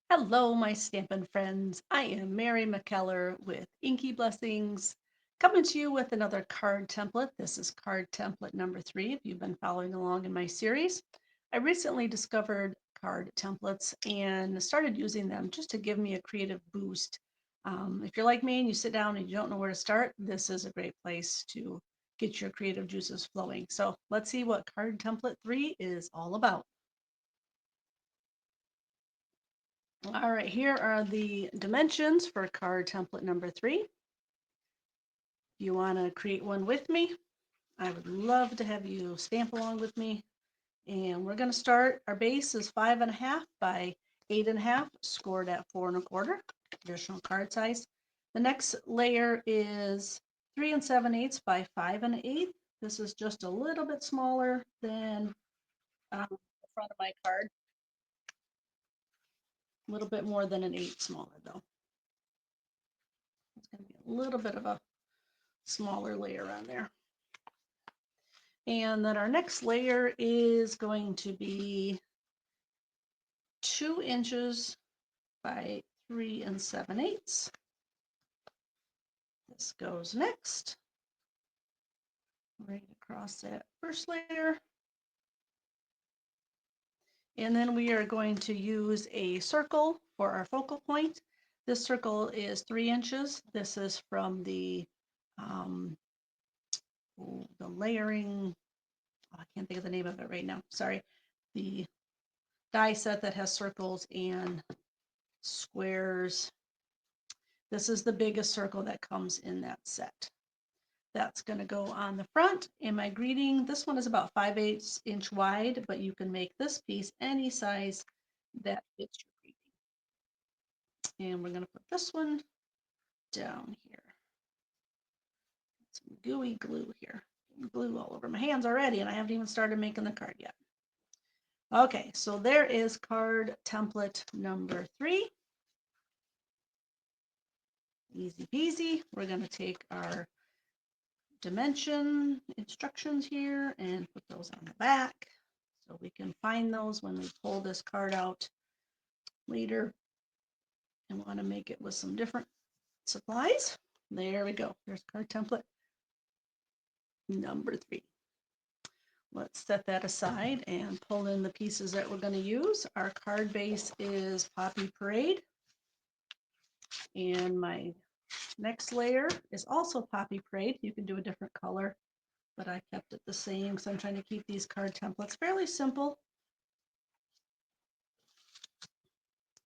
Hello, my Stampin' friends. I am Mary McKellar with Inky Blessings, coming to you with another card template. This is card template number 3, if you've been following along in my series. I recently discovered card templates and started using them just to give me a creative boost. If you're like me and you sit down and you don't know where to start, this is a great place to get your creative juices flowing. So let's see what card template 3 is all about. All right, here are the dimensions for card template number 3. If you want to create one with me, I would love to have you stamp along with me. And we're going to start, our base is 5.5 by 8.5, scored at 4.25, traditional card size. The next layer is 3 7/8 by 5 1/8. This is just a little bit smaller than the front of my card, a little bit more than an 8 smaller though. It's going to be a little bit of a smaller layer on there. And then our next layer is going to be 2 inches by 3 7/8. This goes next, right across that first layer. And then we are going to use a circle for our focal point. This circle is 3 inches. This is from um, the layering, I can't think of the name of it right now, sorry. The die set that has circles and squares. This is the biggest circle that comes in that set. That's going to go on the front. And my greeting, this one is about 5/8 inch wide, but you can make this piece any size that fits your greeting. And we're going to put this one down here. Some gooey glue here. Glue all over my hands already, and I haven't even started making the card yet. Okay, so there is card template number 3. Easy peasy. We're going to take our dimension instructions here and put those on the back so we can find those when we pull this card out later and want to make it with some different supplies. There we go. There's card template number 3. Let's set that aside and pull in the pieces that we're going to use. Our card base is Poppy Parade, and my next layer is also Poppy Parade. You can do a different color, but I kept it the same because I'm trying to keep these card templates fairly simple.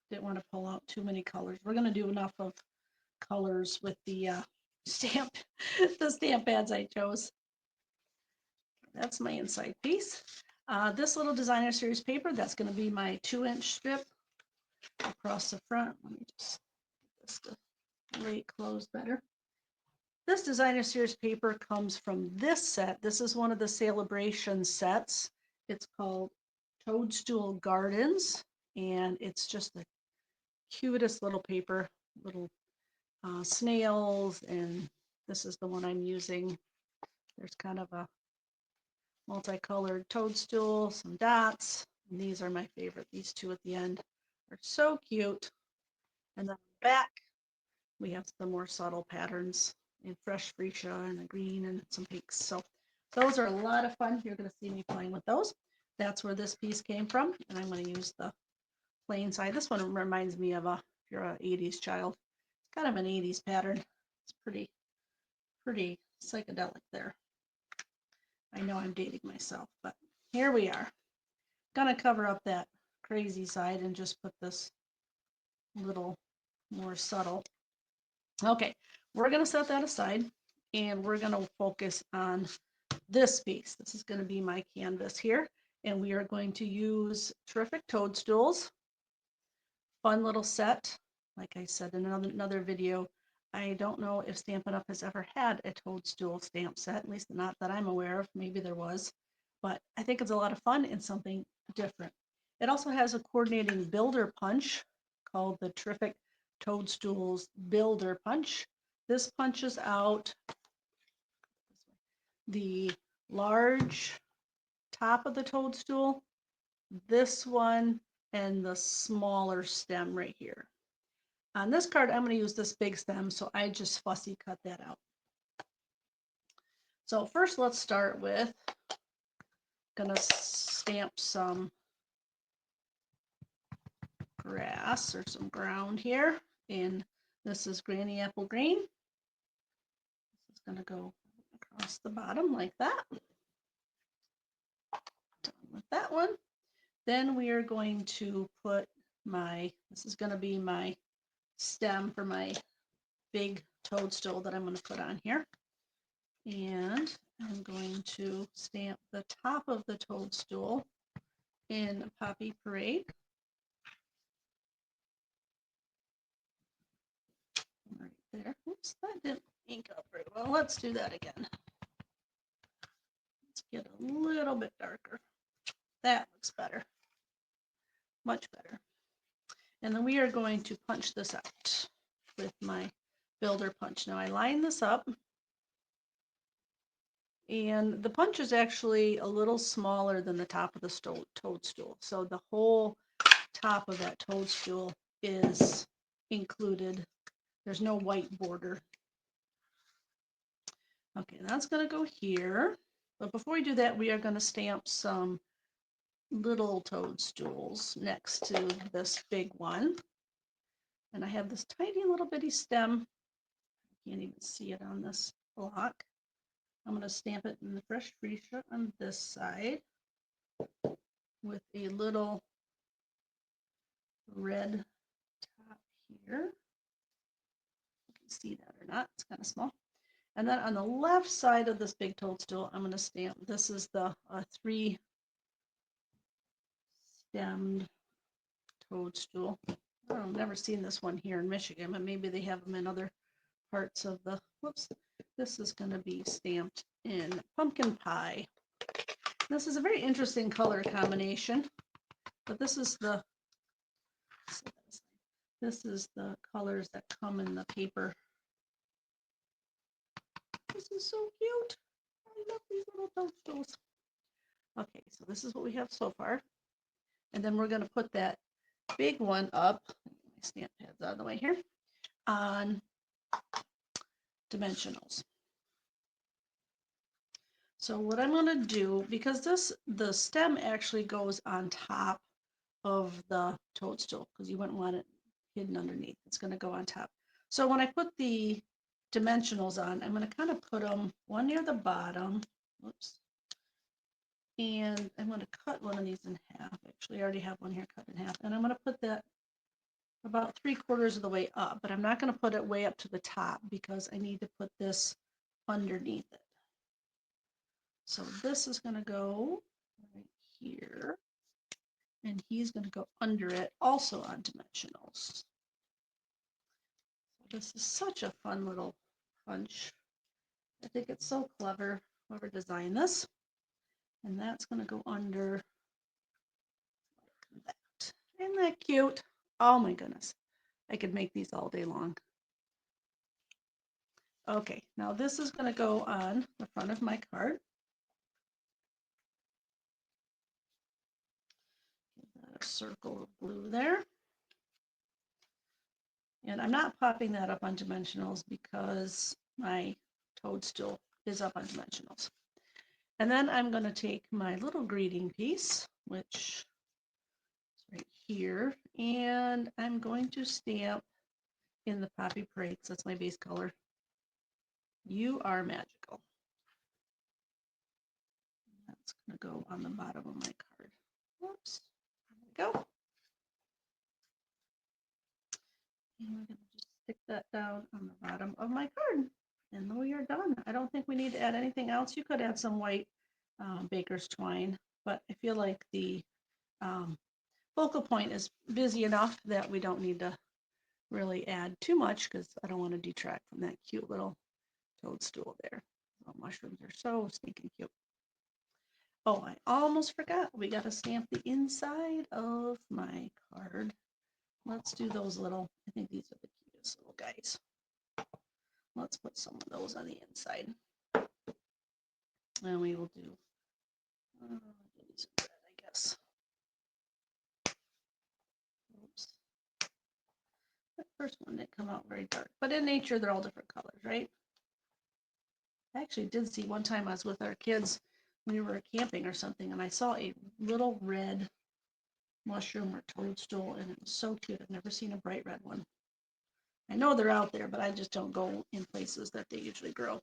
Didn't want to pull out too many colors. We're going to do enough of colors with the stamp, the stamp pads I chose. That's my inside piece. This little designer series paper, that's going to be my 2-inch strip across the front. Let me just get this to lay it closed better. This designer series paper comes from this set. This is one of the celebration sets. It's called Toadstool Gardens, and it's just the cutest little paper, little snails, and this is the one I'm using. There's kind of a multicolored toadstool, some dots, and these are my favorite. These two at the end are so cute. And then on the back, we have some more subtle patterns in fresh freesia and a green and some pinks. So those are a lot of fun. You're going to see me playing with those. That's where this piece came from, and I'm going to use the plain side. This one reminds me of if you're an 80s child, it's kind of an 80s pattern. It's pretty psychedelic there. I know I'm dating myself, but here we are. Gonna cover up that crazy side and just put this little more subtle. Okay, we're gonna set that aside and we're gonna focus on this piece. This is gonna be my canvas here, and we are going to use Terrific Toadstools. Fun little set. Like I said in another video, I don't know if Stampin' Up! Has ever had a toadstool stamp set, at least not that I'm aware of. Maybe there was, but I think it's a lot of fun and something different. It also has a coordinating builder punch called the Terrific Toadstools Builder Punch. This punches out the large top of the toadstool. This one and the smaller stem right here. On this card, I'm going to use this big stem, so I just fussy cut that out. So first, let's start with, going to stamp some grass or some ground here. And this is Granny Apple Green. This is going to go across the bottom like that. Done with that one. Then we are going to put this is going to be my stem for my big toadstool that I'm going to put on here. And I'm going to stamp the top of the toadstool in Poppy Parade. Right there. Oops, that didn't ink up very well. Let's do that again. Let's get a little bit darker. That looks better. Much better. And then we are going to punch this out with my builder punch. Now I line this up, and the punch is actually a little smaller than the top of the toadstool. So the whole top of that toadstool is included. There's no white border. Okay, that's going to go here. But before we do that, we are going to stamp some little toadstools next to this big one. And I have this tiny little bitty stem. You can't even see it on this block. I'm going to stamp it in the Fresh Freesia on this side with a little red top here. You can see that or not, it's kind of small. And then on the left side of this big toadstool, I'm going to stamp, this is the 3-stemmed toadstool. I've never seen this one here in Michigan, but maybe they have them in other parts of the, whoops, this is going to be stamped in pumpkin pie. This is a very interesting color combination, but this is the colors that come in the paper. This is so cute. I love these little toadstools. Okay, so this is what we have so far. And then we're going to put that big one up, my stamp pads out of the way here, on dimensionals. So what I'm going to do, because the stem actually goes on top of the toadstool, because you wouldn't want it hidden underneath. It's going to go on top. So when I put the dimensionals on, I'm going to kind of put them one near the bottom. Whoops. And I'm going to cut one of these in half. Actually, I already have one here cut in half. And I'm going to put that about 3/4 of the way up, but I'm not going to put it way up to the top because I need to put this underneath it. So this is going to go right here, and he's going to go under it, also on dimensionals. This is such a fun little punch. I think it's so clever, whoever designed this. And that's going to go under that. Isn't that cute? Oh my goodness. I could make these all day long. Okay, now this is going to go on the front of my card. Give that a circle of blue there. And I'm not popping that up on dimensionals because my toadstool is up on dimensionals. And then I'm going to take my little greeting piece, which is right here, and I'm going to stamp in the Poppy Parade, that's my base color. You are magical. That's going to go on the bottom of my card. Whoops. There we go. And we're going to just stick that down on the bottom of my card. And then we are done. I don't think we need to add anything else. You could add some white baker's twine, but I feel like the focal point is busy enough that we don't need to really add too much because I don't want to detract from that cute little toadstool there. Oh, mushrooms are so stinking cute. Oh, I almost forgot. We got to stamp the inside of my card. Let's do those little, I think these are the cutest little guys. Let's put some of those on the inside. And we will do these red, I guess. First one didn't come out very dark, but in nature, they're all different colors, right? I actually did see one time I was with our kids, we were camping or something, and I saw a little red mushroom or toadstool, and it was so cute. I've never seen a bright red one. I know they're out there, but I just don't go in places that they usually grow.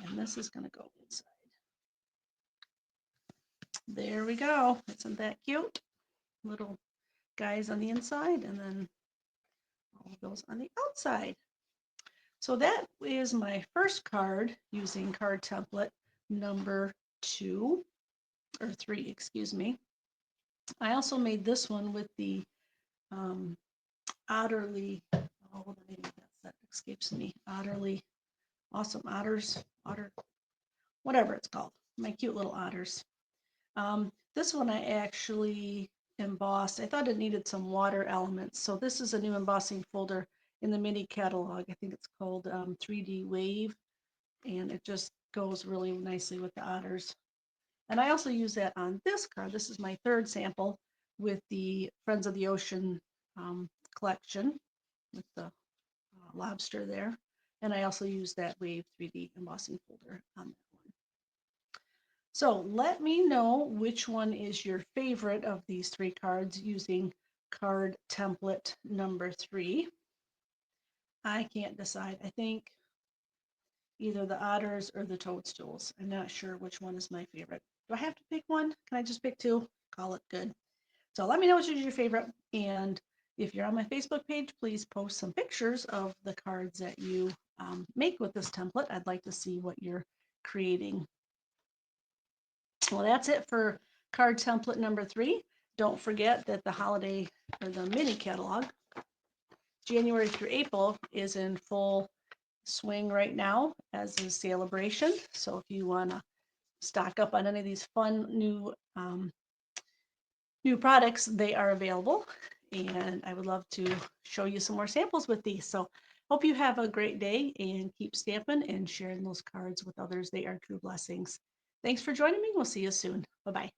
And this is going to go inside. There we go. Isn't that cute? Little guys on the inside, and then all of those on the outside. So that is my first card using card template number 2 or 3, excuse me. I also made this one with the Otterly, oh, the name of that escapes me. Otterly, awesome otters, otter, whatever it's called. My cute little otters. This one I actually embossed. I thought it needed some water elements. So this is a new embossing folder in the mini catalog. I think it's called 3D Wave. And it just goes really nicely with the otters. And I also use that on this card. This is my third sample with the Friends of the Ocean collection with the lobster there. And I also use that Wave 3D embossing folder on that one. So let me know which one is your favorite of these 3 cards using card template number 3. I can't decide. I think either the otters or the toadstools. I'm not sure which one is my favorite. Do I have to pick one? Can I just pick 2? Call it good. So let me know which is your favorite. And if you're on my Facebook page, please post some pictures of the cards that you make with this template. I'd like to see what you're creating. Well, that's it for card template number 3. Don't forget that the holiday or the mini catalog, January through April, is in full swing right now as a celebration. So if you want to stock up on any of these fun new products, they are available, and I would love to show you some more samples with these. So hope you have a great day and keep stamping and sharing those cards with others. They are true blessings. Thanks for joining me. We'll see you soon. Bye-bye.